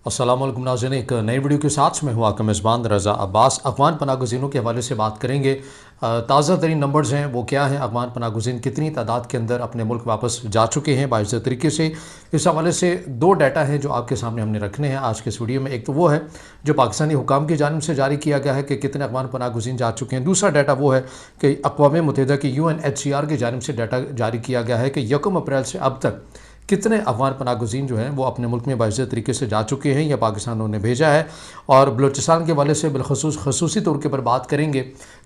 अस्सलाम वालेकुम नाज़रीन, एक नई वीडियो के साथ मैं हूँ आपका मेज़बान रज़ा अब्बास। अफ़गान पनाहगज़ीनों के हवाले से बात करेंगे। ताज़ा तरीन नंबर्स हैं वो क्या हैं, अफ़गान पनाहगज़ीन कितनी तादाद के अंदर अपने मुल्क वापस जा चुके हैं बाइज़ तरीके से। इस हवाले से दो डाटा हैं जो आपके सामने हमने रखने हैं आज के इस वीडियो में। एक तो वो है जो पाकिस्तानी हुकाम की जानिब से जारी किया गया है कि कितने अफ़गान पनाहगज़ीन जा चुके हैं। दूसरा डाटा वो है कि अक़वाम मुत्तहिदा की UNHCR की जानिब से डाटा जारी किया गया है कि 1 अप्रैल से अब तक कितने अफ़गान पनाहगज़ीन जो हैं वो अपने मुल्क में बाइज़ तरीके से जा चुके हैं या पाकिस्तान ने भेजा है। और बलूचिस्तान के हवाले से बिलखसूस खसूसी तौर के पर बात करेंगे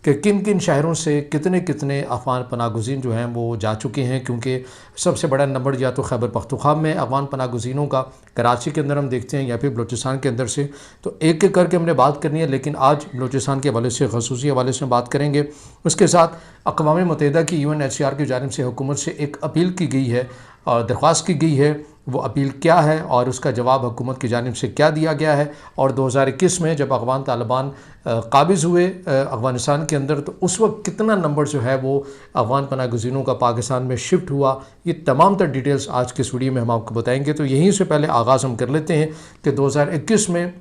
कि किन किन शहरों से कितने कितने अफ़गान पनाहगज़ीन जो हैं वो जा चुके हैं, क्योंकि सबसे बड़ा नंबर या तो खैबर पख्तूनख्वा में अफ़गान पनाहगज़ीनों का कराची के अंदर हम देखते हैं या फिर बलूचिस्तान के अंदर से। तो एक एक करके हमने बात करनी है, लेकिन आज बलूचिस्तान के हवाले से खसूसी हवाले से बात करेंगे। उसके साथ अक़वाम मुत्तहिदा की UNHCR की जानिब से हुकूमत से एक अपील की गई है और दरख्वास्त की गई है। वो अपील क्या है और उसका जवाब हुकूमत की जानिब से क्या दिया गया है। और 2021 में जब अफ़गान तालिबान काबिज़ हुए अफ़गानिस्तान के अंदर, तो उस वक्त कितना नंबर जो है वो अफ़गान पनाहगज़ीनों का पाकिस्तान में शिफ्ट हुआ, ये तमाम तर डिटेल्स आज के इस वीडियो में हम आपको बताएंगे। तो यहीं से पहले आगाज़ हम कर लेते हैं कि 2021 में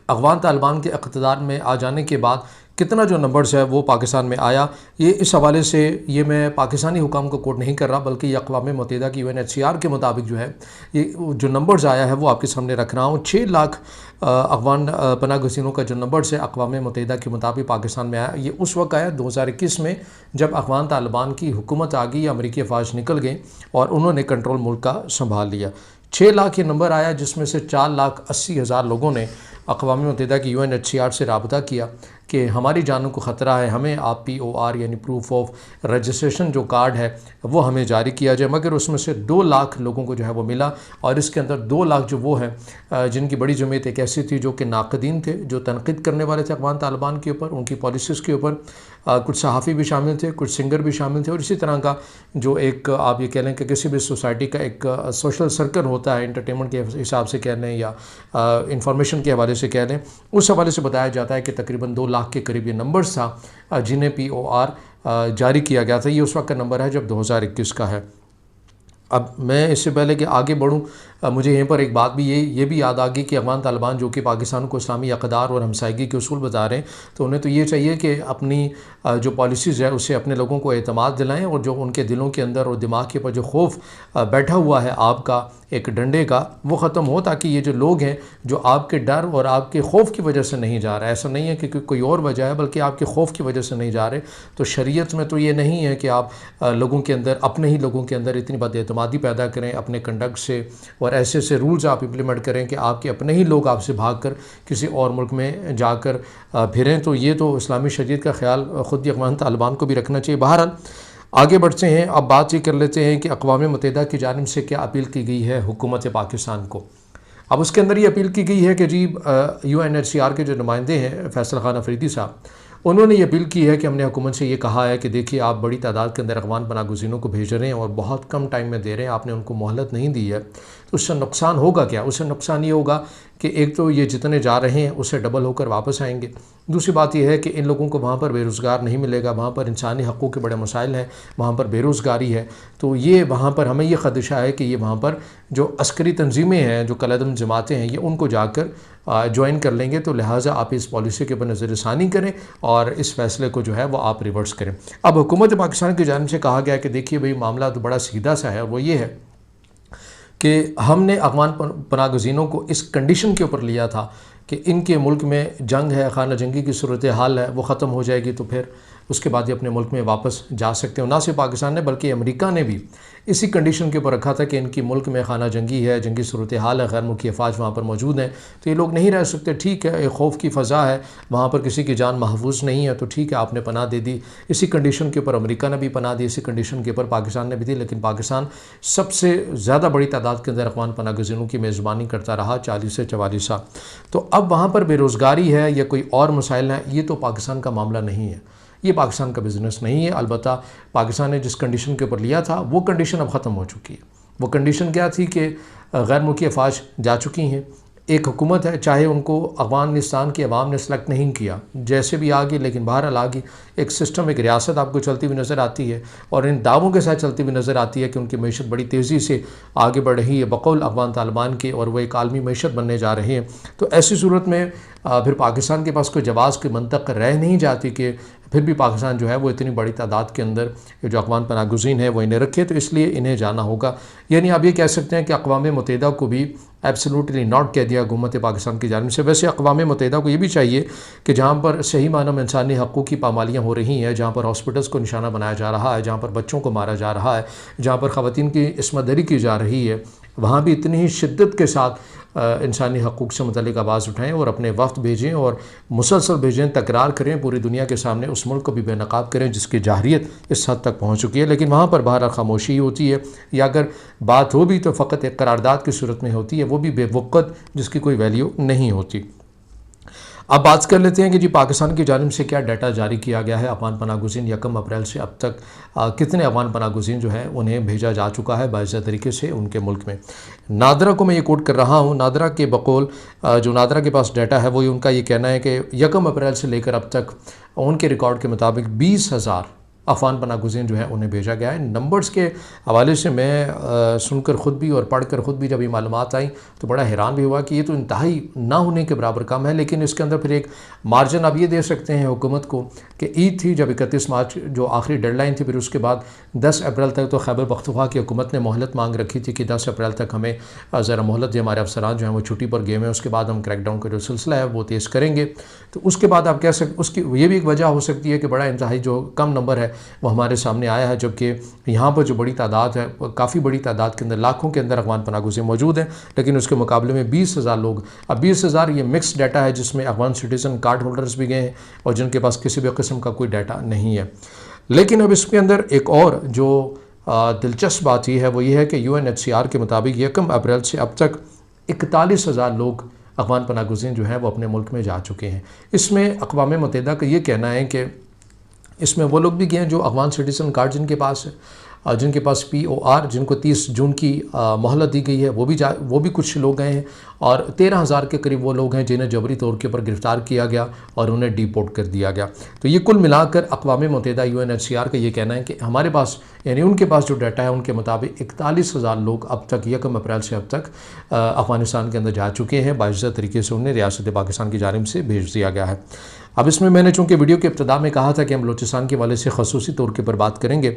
अफ़गान तालिबान के इक़्तिदार में आ जाने के बाद कितना जो नंबर्स है वो पाकिस्तान में आया। ये इस हवाले से ये मैं पाकिस्तानी हुकाम को कोट नहीं कर रहा, बल्कि ये अक़वाम मुत्तहिदा की UNHCR के मुताबिक जो है ये जो नंबर्स आया है वो आपके सामने रख रहा हूँ। 6 लाख अफ़गान पनाहगज़ीनों का जो नंबर्स है अक़वाम मुत्तहिदा के मुताबिक पाकिस्तान में आया। ये उस वक्त आया 2021 में जब अफ़गान तालिबान की हुकूमत आ गई, अमरीकी अफवाज निकल गए और उन्होंने कंट्रोल मुल्क का संभाल लिया। 6 लाख ये नंबर आया, जिसमें से 4,80,000 लोगों ने अक़वाम मुत्तहिदा की UNHCR से रब्ता किया कि हमारी जानों को ख़तरा है, हमें आप POR यानी प्रूफ ऑफ रजिस्ट्रेशन जो कार्ड है वो हमें जारी किया जाए। मगर उसमें से 2 लाख लोगों को जो है वो मिला, और इसके अंदर 2 लाख जो वो हैं जिनकी बड़ी जमीयत एक ऐसी थी जो कि नाक़दीन थे, जो तनक़ीद करने वाले थे अफ़गान तालिबान के ऊपर, उनकी पॉलिसीज़ के ऊपर। कुछ सहाफ़ी भी शामिल थे, कुछ सिंगर भी शामिल थे, और इसी तरह का जो एक आप ये कह लें कि किसी भी सोसाइटी का एक सोशल सर्कल होता है, एंटरटेनमेंट के हिसाब से कह लें या इंफॉर्मेशन के हवाले से कह लें, उस हवाले से बताया जाता है कि तकरीबन 2 लाख के करीब ये नंबर्स था जिन्हें POR जारी किया गया था। ये उस वक्त का नंबर है जब 2021 का है। अब मैं इससे पहले कि आगे बढ़ूँ, मुझे यहीं पर एक बात भी ये भी याद आ गई कि अफ़गान तालिबान जो कि पाकिस्तान को इस्लामी अक़दार और हमसायगी के उसूल बता रहे हैं, तो उन्हें तो ये चाहिए कि अपनी जो पॉलिसीज़ है उससे अपने लोगों को एतमाद दिलाएं, और जो उनके दिलों के अंदर और दिमाग के ऊपर जो खौफ बैठा हुआ है आपका एक डंडे का, वो ख़त्म हो, ताकि ये जो लोग हैं जो आपके डर और आपके खौफ की वजह से नहीं जा रहे, ऐसा नहीं है कि कोई और वजह है, बल्कि आपके खौफ की वजह से नहीं जा रहे। तो शरीयत में तो ये नहीं है कि आप लोगों के अंदर, अपने ही लोगों के अंदर इतनी बदएतमादी पैदा करें अपने कंडक्ट से, और ऐसे ऐसे रूल्स आप इम्प्लीमेंट करें कि आपके अपने ही लोग आपसे भागकर किसी और मुल्क में जाकर फिरें। तो ये तो इस्लामी शरीयत का ख्याल ख़ुद अफ़गान तालिबान को भी रखना चाहिए। बहरहाल आगे बढ़ते हैं। अब बात ये कर लेते हैं कि अक़वाम मुत्तहिदा की जानिब से क्या अपील की गई है हुकूमत पाकिस्तान को। अब उसके अंदर ये अपील की गई है कि जी UNHCR के जो नुमाइंदे हैं फैसल खान अफरीदी साहब, उन्होंने ये अपील की है कि हमने हुकूमत से ये कहा है कि देखिए आप बड़ी तादाद के अंदर अफ़गान पनाहगज़ीनों को भेज रहे हैं और बहुत कम टाइम में दे रहे हैं, आपने उनको मोहलत नहीं दी है, तो उससे नुकसान होगा क्या? उससे नुकसान ये होगा कि एक तो ये जितने जा रहे हैं उससे डबल होकर वापस आएंगे। दूसरी बात यह है कि इन लोगों को वहाँ पर बेरोज़गार नहीं मिलेगा, वहाँ पर इंसानी हक़ूक़ के बड़े मसाइल हैं, वहाँ पर बेरोज़गारी है। तो ये वहाँ पर हमें ये ख़दशा है कि ये वहाँ पर जो अस्करी तंजीमें हैं, जो कलदम जमातें हैं, ये उनको जाकर ज्वाइन कर लेंगे। तो लिहाजा आप इस पॉलिसी के ऊपर नज़रसानी करें और इस फ़ैसले को जो है वो आप रिवर्स करें। अब हुकूमत पाकिस्तान की जानिब से कहा गया कि देखिए भाई मामला तो बड़ा सीधा सा है, और वो ये है कि हमने अफ़गान पनाहगज़ीनों को इस कंडीशन के ऊपर लिया था कि इनके मुल्क में जंग है, खाना जंगी की सूरत हाल है, वो ख़त्म हो जाएगी तो फिर उसके बाद ये अपने मुल्क में वापस जा सकते हो। ना सिर्फ पाकिस्तान ने बल्कि अमेरिका ने भी इसी कंडीशन के ऊपर रखा था कि इनकी मुल्क में खाना जंगी है, जंगी सूरत हाल है, गैर मुल्की अफवाज वहाँ पर मौजूद हैं, तो ये लोग नहीं रह सकते। ठीक है, एक खौफ की फ़ज़ा है, वहाँ पर किसी की जान महफूज नहीं है, तो ठीक है आपने पनाह दे दी। इसी कंडीशन के ऊपर अमेरिका ने भी पनाह दी, इसी कंडीशन के ऊपर पाकिस्तान ने भी दी, लेकिन पाकिस्तान सबसे ज़्यादा बड़ी तादाद के अंदर अफ़गान पनाहगज़ीनों की मेज़बानी करता रहा, 40 से 44 साल। तो अब वहाँ पर बेरोज़गारी है या कोई और मसाइल हैं, ये तो पाकिस्तान का मामला नहीं है, ये पाकिस्तान का बिज़नेस नहीं है। अलबत्ता पाकिस्तान ने जिस कंडीशन के ऊपर लिया था वो कंडीशन अब ख़त्म हो चुकी है। वो कंडीशन क्या थी कि गैर मुल्की अफवाज जा चुकी हैं, एक हुकूमत है, चाहे उनको अफ़गानिस्तान की अवाम ने सेलेक्ट नहीं किया, जैसे भी आ गई, लेकिन बहरहाल आ गई, एक सिस्टम, एक रियासत आपको चलती हुई नज़र आती है और इन दावों के साथ चलती हुई नज़र आती है कि उनकी मीशत बड़ी तेज़ी से आगे बढ़ रही है बकौल अफ़गान तालिबान के, और वो एक आलमी मीशत बनने जा रहे हैं। तो ऐसी सूरत में फिर पाकिस्तान के पास कोई जवाज़ की मंतक रह नहीं जाती कि फिर भी पाकिस्तान जो है वो इतनी बड़ी तादाद के अंदर ये जो अक़वान पनाह गुज़ीन है वो इन्हें रखे, तो इसलिए इन्हें जाना होगा। यानी आप ये कह सकते हैं कि अक़वाम मुत्तहिदा को भी एब्सोल्युटली नॉट कह दिया हुकूमत पाकिस्तान की जानिब से। वैसे अक़वाम मुत्तहिदा को ये भी चाहिए कि जहाँ पर सही मानों में इंसानी हक़ूक़ की पामालियाँ हो रही हैं, जहाँ पर हॉस्पिटल्स को निशाना बनाया जा रहा है, जहाँ पर बच्चों को मारा जा रहा है, जहाँ पर ख़वातीन की इस्मत दरी की जा रही है, वहाँ भी इतनी ही शिद्दत के साथ इंसानी हक़ूक़ से मुतल्लिक़ आवाज़ उठाएँ और अपने वफ़द भेजें और मुसलसल भेजें, तकरार करें, पूरी दुनिया के सामने उस मुल्क को भी बेनकाब करें जिसकी जाहरियत इस हद तक पहुँच चुकी है। लेकिन वहाँ पर बहरहाल खामोशी होती है, या अगर बात हो भी तो फ़कत एक करारदाद की सूरत में होती है, वो भी बेवक़्त, जिसकी कोई वैल्यू नहीं होती। अब बात कर लेते हैं कि जी पाकिस्तान की जानिब से क्या डाटा जारी किया गया है। अफ़गान पनाह गुज़ीन 1 अप्रैल से अब तक कितने अफ़गान पनाह गुज़ीन जो है उन्हें भेजा जा चुका है बाइज़ा तरीके से उनके मुल्क में। नादरा को मैं ये कोट कर रहा हूँ, नादरा के बकौल जो नादरा के पास डाटा है वो उनका ये कहना है कि 1 अप्रैल से लेकर अब तक उनके रिकॉर्ड के मुताबिक 20,000 अफ़गान पनाह गुज़ीन जो है उन्हें भेजा गया है। नंबर्स के हवाले से मैं सुनकर ख़ुद भी और पढ़कर ख़ुद भी जब ये मालूमात आई तो बड़ा हैरान भी हुआ कि ये तो इंतहाई ना होने के बराबर कम है। लेकिन इसके अंदर फिर एक मार्जिन आप ये दे सकते हैं हुकूमत को कि ईद थी जब 31 मार्च जो आखिरी डेडलाइन थी, फिर उसके बाद 10 अप्रैल तक तो खैबर पख्तूनख्वा की हुकूमत ने मोहलत मांग रखी थी कि 10 अप्रैल तक हमें ज़रा मोहलत दें, हमारे अफसरान जो हैं वो छुट्टी पर गए हुए हैं, उसके बाद हम क्रैकडाउन का जो सिलसिला है वो तेज़ करेंगे। तो उसके बाद आप कह सकते उसकी ये भी एक वजह हो सकती है कि बड़ा इंतहाई जो कम नंबर है वो हमारे सामने आया है, जबकि यहाँ पर जो बड़ी तादाद है काफ़ी बड़ी तादाद के अंदर लाखों के अंदर अफ़गान पनाह गुज़ीन मौजूद हैं, लेकिन उसके मुकाबले में 20,000 लोग। अब 20,000 ये मिक्स डाटा है जिसमें अफ़गान सिटीज़न कार्ड होल्डर्स भी गए हैं और जिनके पास किसी भी किस्म का कोई डाटा नहीं है। लेकिन अब इसके अंदर एक और जो दिलचस्प बात यह है वो ये है कि UNHCR के मुताबिक 1 अप्रैल से अब तक 41,000 लोग अफ़गान पनाह गुज़ीन जो है वो अपने मुल्क में जा चुके हैं। इसमें अक़वाम मुत्तहिदा का ये कहना है कि इसमें वो लोग भी गए हैं जो अफ़गान सिटीज़न कार्ड जिनके पास है, जिनके पास POR, जिनको 30 जून की मोहलत दी गई है, वो भी कुछ लोग गए हैं, और 13,000 के करीब वो लोग हैं जिन्हें जबरी तौर के ऊपर गिरफ़्तार किया गया और उन्हें डिपोर्ट कर दिया गया। तो ये कुल मिलाकर अक़वाम मुत्तहिदा UNHCR का ये कहना है कि हमारे पास यानी उनके पास जो डाटा है उनके मुताबिक 41,000 लोग अब तक 1 अप्रैल से अब तक अफ़गानिस्तान के अंदर जा चुके हैं। बाइज़ा तरीके से उन्हें रियासत पाकिस्तान की जानिब से भेज दिया गया है। अब इसमें मैंने चूँकि वीडियो के इब्तिदा में कहा था कि हम बलूचिस्तान के वाले से ख़ुसूसी तौर के ऊपर बात करेंगे,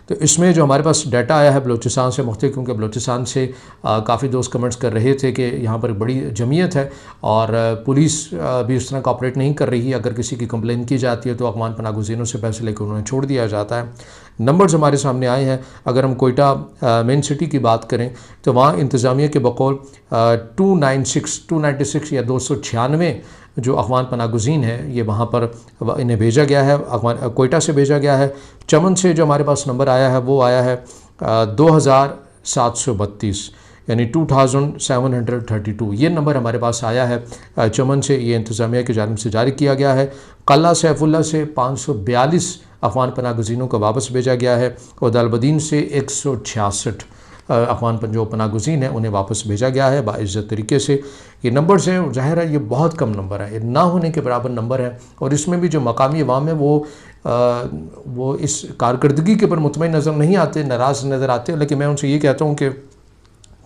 तो इसमें जो हमारे पास डाटा आया है बलूचिस्तान से मुख्तलिफ, क्योंकि बलूचिस्तान से काफ़ी दोस्त कमेंट्स कर रहे थे कि यहाँ पर बड़ी जमीयत है और पुलिस भी उस तरह कॉपरेट नहीं कर रही है। अगर किसी की कंप्लेन की जाती है तो अफ़गान पनाह गुज़ीनों से पैसे लेकर उन्हें छोड़ दिया जाता है। नंबर्स हमारे सामने आए हैं। अगर हम कोयटा मेन सिटी की बात करें तो वहाँ इंतज़ामिया के बकौल 296 या 296 जो अफ़गान पनाह गुज़ीन है ये वहाँ पर इन्हें भेजा गया है, कोयटा से भेजा गया है। चमन से जो हमारे पास नंबर आया है वो आया है 2,732 यानी 2,732 ये नंबर हमारे पास आया है चमन से। ये इंतज़ामिया की जानिब से जारी किया गया है। कल्ला सैफुल्ला से 542 अफ़गान पनाह गुज़ीनों को वापस भेजा गया है और दालबदीन से 166 अफ़गान जो पनाह गुज़ीन है उन्हें वापस भेजा गया है बाइज़्ज़त तरीके से। ये नंबर्स हैं, ज़ाहिर है ये बहुत कम नंबर है, ये ना होने के बराबर नंबर है। और इसमें भी जो मकामी अवाम है वो इस कारकर्दगी के ऊपर मुतमईन नज़र नहीं आते, नाराज़ नज़र आते। लेकिन मैं उनसे ये कहता हूँ कि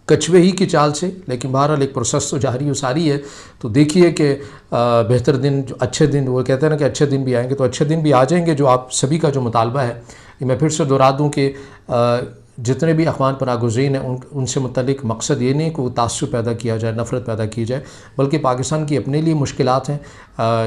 कछुए ही की चाल से, लेकिन बहरहाल एक प्रोसेस तो जारी और सारी है। तो देखिए कि बेहतर दिन, जो अच्छे दिन, वो कहते हैं ना कि अच्छे दिन भी आएंगे, तो अच्छे दिन भी आ जाएंगे। जो आप सभी का जो मुतालबा है, मैं फिर से दोहरा दूँ कि जितने भी अफ़गान पनाह गुज़ीन हैं उनसे मुतल्लिक मकसद ये नहीं कि वो तासुब पैदा किया जाए, नफ़रत पैदा की जाए, बल्कि पाकिस्तान की अपने लिए मुश्किलात हैं।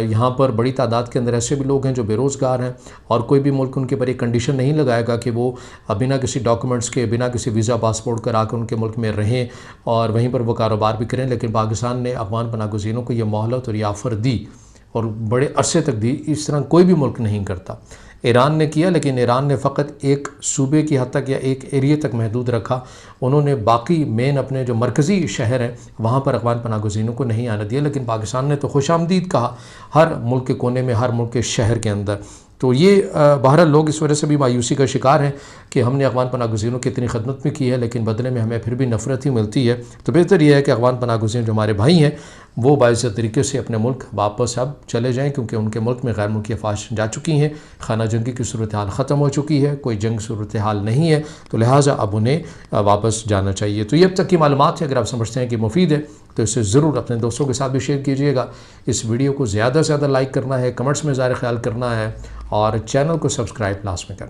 यहाँ पर बड़ी तादाद के अंदर ऐसे भी लोग हैं जो बेरोज़गार हैं और कोई भी मुल्क उनके पर एक कंडीशन नहीं लगाएगा कि वो बिना किसी डॉक्यूमेंट्स के, बिना किसी वीज़ा पासपोर्ट करा कर उनके मुल्क में रहें और वहीं पर वो कारोबार भी करें। लेकिन पाकिस्तान ने अफ़गान पनाह गुज़ीनों को ये मोहलत और ये ऑफ़र दी और बड़े अरसे तक दी। इस तरह कोई भी मुल्क नहीं करता। ईरान ने किया, लेकिन ईरान ने फ़कत एक सूबे की हद तक या एक एरिए तक महदूद रखा। उन्होंने बाकी मेन अपने जो मरकज़ी शहर हैं वहाँ पर अफ़गान पनाह गुज़ीनों को नहीं आने दिया। लेकिन पाकिस्तान ने तो खुशामदीद कहा हर मुल्क के कोने में, हर मुल्क के शहर के अंदर। तो ये बहरहाल लोग इस वजह से भी मायूसी का शिकार हैं कि हमने अफ़गान पनाह गुज़ीरों की इतनी खदमत भी की है लेकिन बदले में हमें फिर भी नफ़रत ही मिलती है। तो बेहतर यह है कि अफ़गान पनाह गुज़ीर जो हमारे भाई हैं वो बाइज़्ज़त तरीके से अपने मुल्क वापस अब चले जाएँ, क्योंकि उनके मुल्क में गैर मुल्की अफवाज जा चुकी हैं, खाना जंगी की सूरत हाल ख़त्म हो चुकी है, कोई जंग सूरत हाल नहीं है, तो लिहाजा अब उन्हें वापस जाना चाहिए। तो ये अब तक की मालूमात है, अगर आप समझते हैं कि मुफीद है तो इसे ज़रूर अपने दोस्तों के साथ भी शेयर कीजिएगा। इस वीडियो को ज़्यादा से ज़्यादा लाइक करना है, कमेंट्स में ज़ाहिर ख्याल करना है और चैनल को सब्सक्राइब लास्ट में करना है।